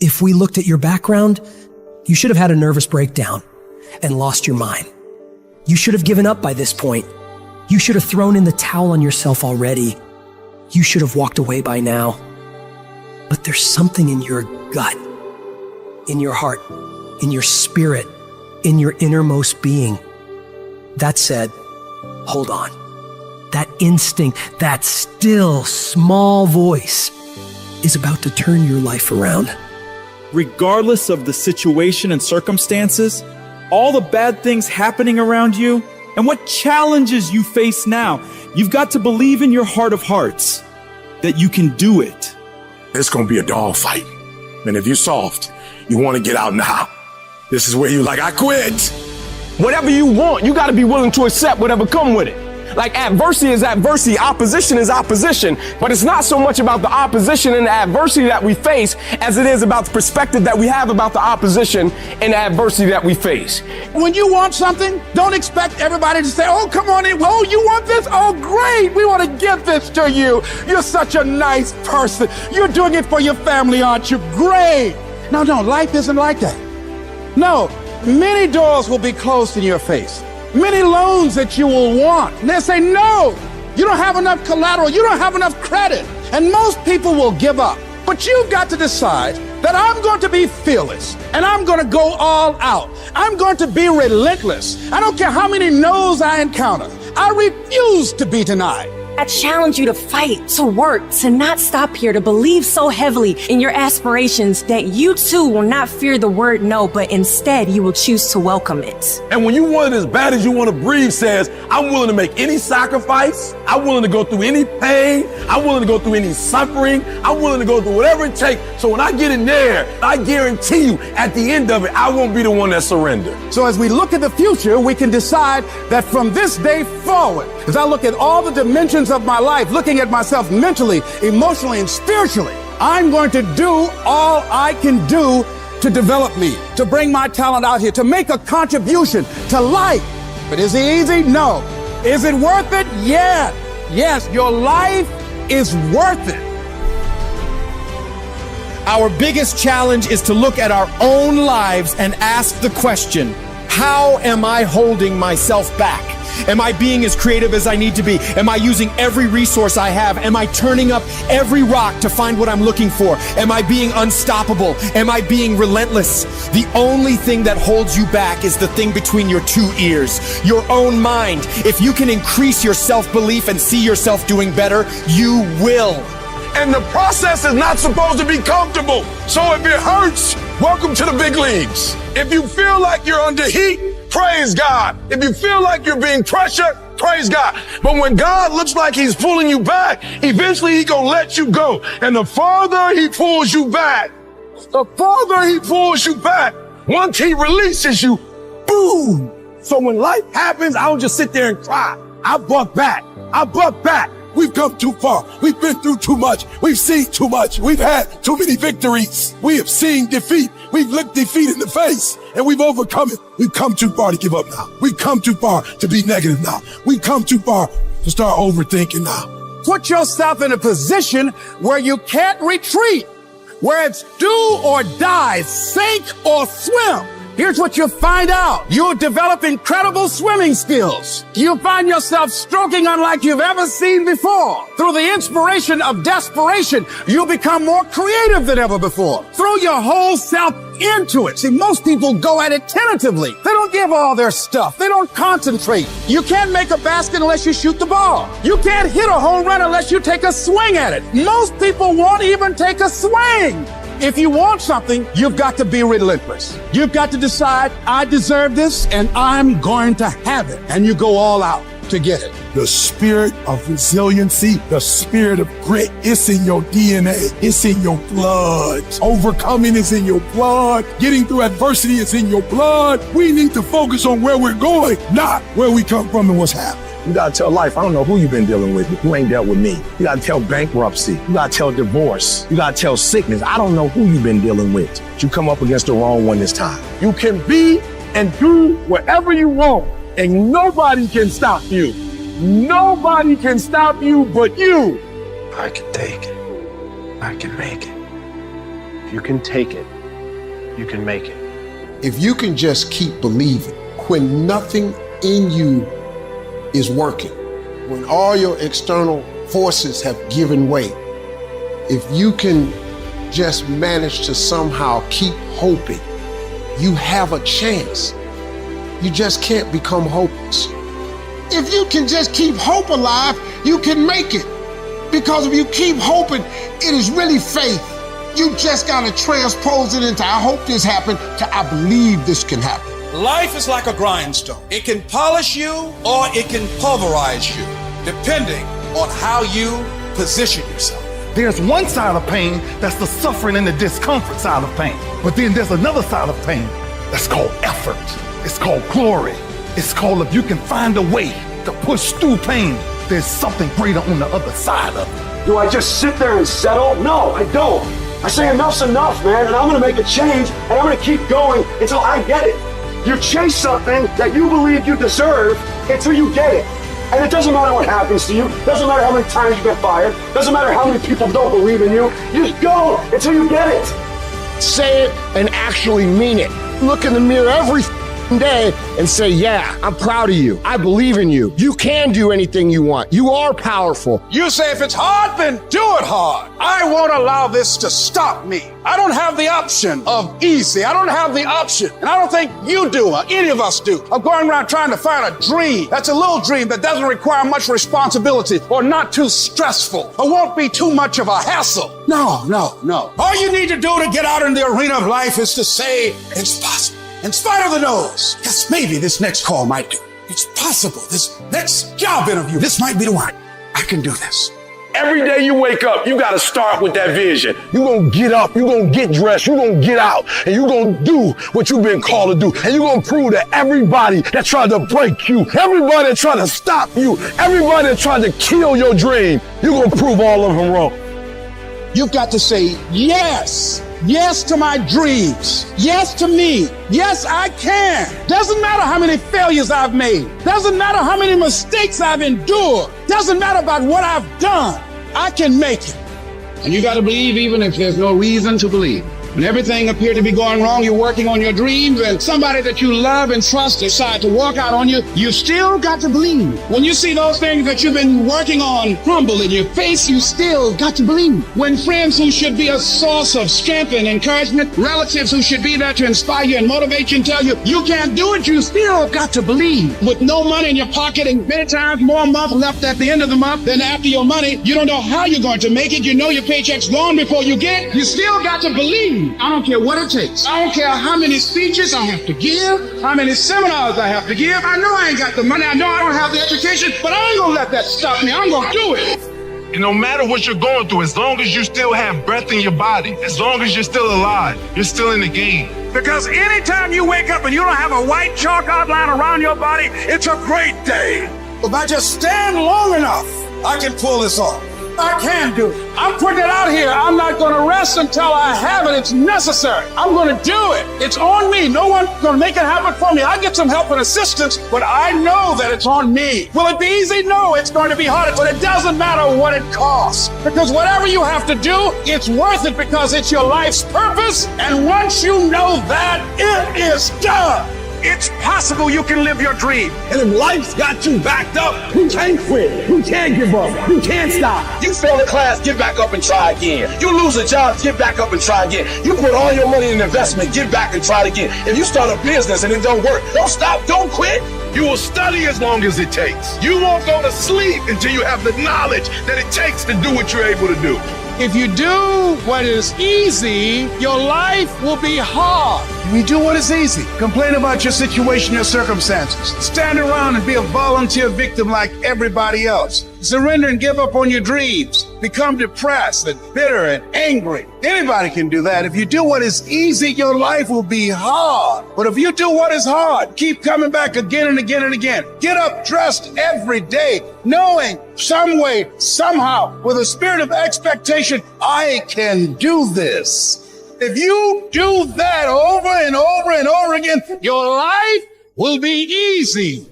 If we looked at your background, you should have had a nervous breakdown and lost your mind. You should have given up by this point. You should have thrown in the towel on yourself already. You should have walked away by now. But there's something in your gut, in your heart, in your spirit, in your innermost being that said, hold on. That instinct, that still small voice is about to turn your life around. Regardless of the situation and circumstances, all the bad things happening around you, and what challenges you face now, you've got to believe in your heart of hearts that you can do it. It's gonna be a dog fight. And if you're soft, you wanna get out now. This is where you're like, I quit. Whatever you want, you gotta be willing to accept whatever come with it. Like adversity is adversity, opposition is opposition, but it's not so much about the opposition and the adversity that we face as it is about the perspective that we have about the opposition and the adversity that we face. When you want something, don't expect everybody to say, oh, come on in. Oh, you want this? Oh, great. We want to give this to you. You're such a nice person. You're doing it for your family, aren't you? Great. No, life isn't like that. No, many doors will be closed in your face. Many loans that you will want. And they say, no, you don't have enough collateral. You don't have enough credit. And most people will give up. But you've got to decide that I'm going to be fearless and I'm going to go all out. I'm going to be relentless. I don't care how many no's I encounter. I refuse to be denied. I challenge you to fight, to work, to not stop here, to believe so heavily in your aspirations that you too will not fear the word no, but instead you will choose to welcome it. And when you want it as bad as you want to breathe says, I'm willing to make any sacrifice. I'm willing to go through any pain. I'm willing to go through any suffering. I'm willing to go through whatever it takes. So when I get in there, I guarantee you at the end of it, I won't be the one that surrenders. So as we look at the future, we can decide that from this day forward, as I look at all the dimensions of my life, looking at myself mentally, emotionally, and spiritually, I'm going to do all I can do to develop me, to bring my talent out here, to make a contribution to life. But is it easy? No. Is it worth it? Yeah. Yes, your life is worth it. Our biggest challenge is to look at our own lives and ask the question, how am I holding myself back? Am I being as creative as I need to be? Am I using every resource I have? Am I turning up every rock to find what I'm looking for? Am I being unstoppable? Am I being relentless? The only thing that holds you back is the thing between your two ears, your own mind. If you can increase your self-belief and see yourself doing better, you will. And the process is not supposed to be comfortable. So if it hurts, welcome to the big leagues. If you feel like you're under heat, praise God. If you feel like you're being pressured, praise God. But when God looks like he's pulling you back, eventually he gonna let you go. And the farther he pulls you back, once he releases you, boom. So when life happens, I don't just sit there and cry. I buck back. We've come too far. We've been through too much. We've seen too much. We've had too many victories. We have seen defeat. We've looked defeat in the face and we've overcome it. We've come too far to give up now. We've come too far to be negative now. We've come too far to start overthinking now. Put yourself in a position where you can't retreat, where it's do or die, sink or swim. Here's what you'll find out. You'll develop incredible swimming skills. You'll find yourself stroking unlike you've ever seen before. Through the inspiration of desperation, you'll become more creative than ever before. Throw your whole self into it. See, most people go at it tentatively. They don't give all their stuff. They don't concentrate. You can't make a basket unless you shoot the ball. You can't hit a home run unless you take a swing at it. Most people won't even take a swing. If you want something, you've got to be relentless. You've got to decide, I deserve this and I'm going to have it. And you go all out to get it. The spirit of resiliency, the spirit of grit, it's in your DNA. It's in your blood. Overcoming is in your blood. Getting through adversity is in your blood. We need to focus on where we're going, not where we come from and what's happening. You gotta tell life, I don't know who you've been dealing with, but you ain't dealt with me. You gotta tell bankruptcy. You gotta tell divorce. You gotta tell sickness. I don't know who you've been dealing with, but you come up against the wrong one this time. You can be and do whatever you want, and nobody can stop you. Nobody can stop you but you. I can take it. I can make it. If you can take it, you can make it. If you can just keep believing when nothing in you is working, when all your external forces have given way, if you can just manage to somehow keep hoping, you have a chance. You just can't become hopeless. If you can just keep hope alive, you can make it. Because if you keep hoping, it is really faith. You just gotta transpose it into I hope this happened to I believe this can happen. Life is like a grindstone. It can polish you or it can pulverize you, depending on how you position yourself. There's one side of pain that's the suffering and the discomfort side of pain. But then there's another side of pain that's called effort. It's called glory. It's called if you can find a way to push through pain, there's something greater on the other side of it. Do I just sit there and settle? No, I don't. I say enough's enough, man, and I'm gonna make a change, and I'm gonna keep going until I get it. You chase something that you believe you deserve until you get it. And it doesn't matter what happens to you, doesn't matter how many times you get fired, doesn't matter how many people don't believe in you, you just go until you get it. Say it and actually mean it. Look in the mirror every day and say, yeah, I'm proud of you. I believe in you. You can do anything you want. You are powerful. You say if it's hard, then do it hard. I won't allow this to stop me. I don't have the option of easy. I don't have the option, and I don't think you do, or any of us do, of going around trying to find a dream that's a little dream that doesn't require much responsibility or not too stressful or won't be too much of a hassle. No. All you need to do to get out in the arena of life is to say, it's possible. In spite of the no's, yes, maybe this next call might do. It's possible. This next job interview, this might be the one. I can do this. Every day you wake up, you got to start with that vision. You're going to get up, you're going to get dressed, you're going to get out, and you're going to do what you've been called to do. And you're going to prove to everybody that tried to break you, everybody that tried to stop you, everybody that tried to kill your dream, you're going to prove all of them wrong. You've got to say yes. Yes to my dreams. Yes to me. Yes, I can. Doesn't matter how many failures I've made. Doesn't matter how many mistakes I've endured. Doesn't matter about what I've done. I can make it. And you got to believe even if there's no reason to believe. When everything appeared to be going wrong, you're working on your dreams, and somebody that you love and trust decide to walk out on you, you still got to believe. When you see those things that you've been working on crumble in your face, you still got to believe. When friends who should be a source of strength and encouragement, relatives who should be there to inspire you and motivate you and tell you you can't do it, you still got to believe. With no money in your pocket and many times more month left at the end of the month than after your money, you don't know how you're going to make it. You know your paycheck's gone before you get it. You still got to believe. I don't care what it takes. I don't care how many speeches I have to give, how many seminars I have to give. I know I ain't got the money. I know I don't have the education, but I ain't gonna let that stop me. I'm gonna do it. And no matter what you're going through, as long as you still have breath in your body, as long as you're still alive, you're still in the game. Because anytime you wake up and you don't have a white chalk outline around your body, it's a great day. If I just stand long enough, I can pull this off. I can do it. I'm putting it out here. I'm not going to rest until I have it. It's necessary. I'm going to do it. It's on me. No one's going to make it happen for me. I get some help and assistance, but I know that it's on me. Will it be easy? No, it's going to be hard, but it doesn't matter what it costs. Because whatever you have to do, it's worth it because it's your life's purpose. And once you know that, it is done. It's possible you can live your dream. And if life's got you backed up, you can't quit, you can't give up, you can't stop. You fail a class, get back up and try again. You lose a job, get back up and try again. You put all your money in investment, get back and try it again. If you start a business and it don't work, don't stop, don't quit. You will study as long as it takes. You won't go to sleep until you have the knowledge that it takes to do what you're able to do. If you do what is easy, your life will be hard. If you do what is easy, complain about your situation, your circumstances. Stand around and be a volunteer victim like everybody else. Surrender and give up on your dreams. Become depressed and bitter and angry. Anybody can do that. If you do what is easy, your life will be hard. But if you do what is hard, keep coming back again and again and again. Get up dressed every day, knowing some way, somehow, with a spirit of expectation, I can do this. If you do that over and over and over again, your life will be easy.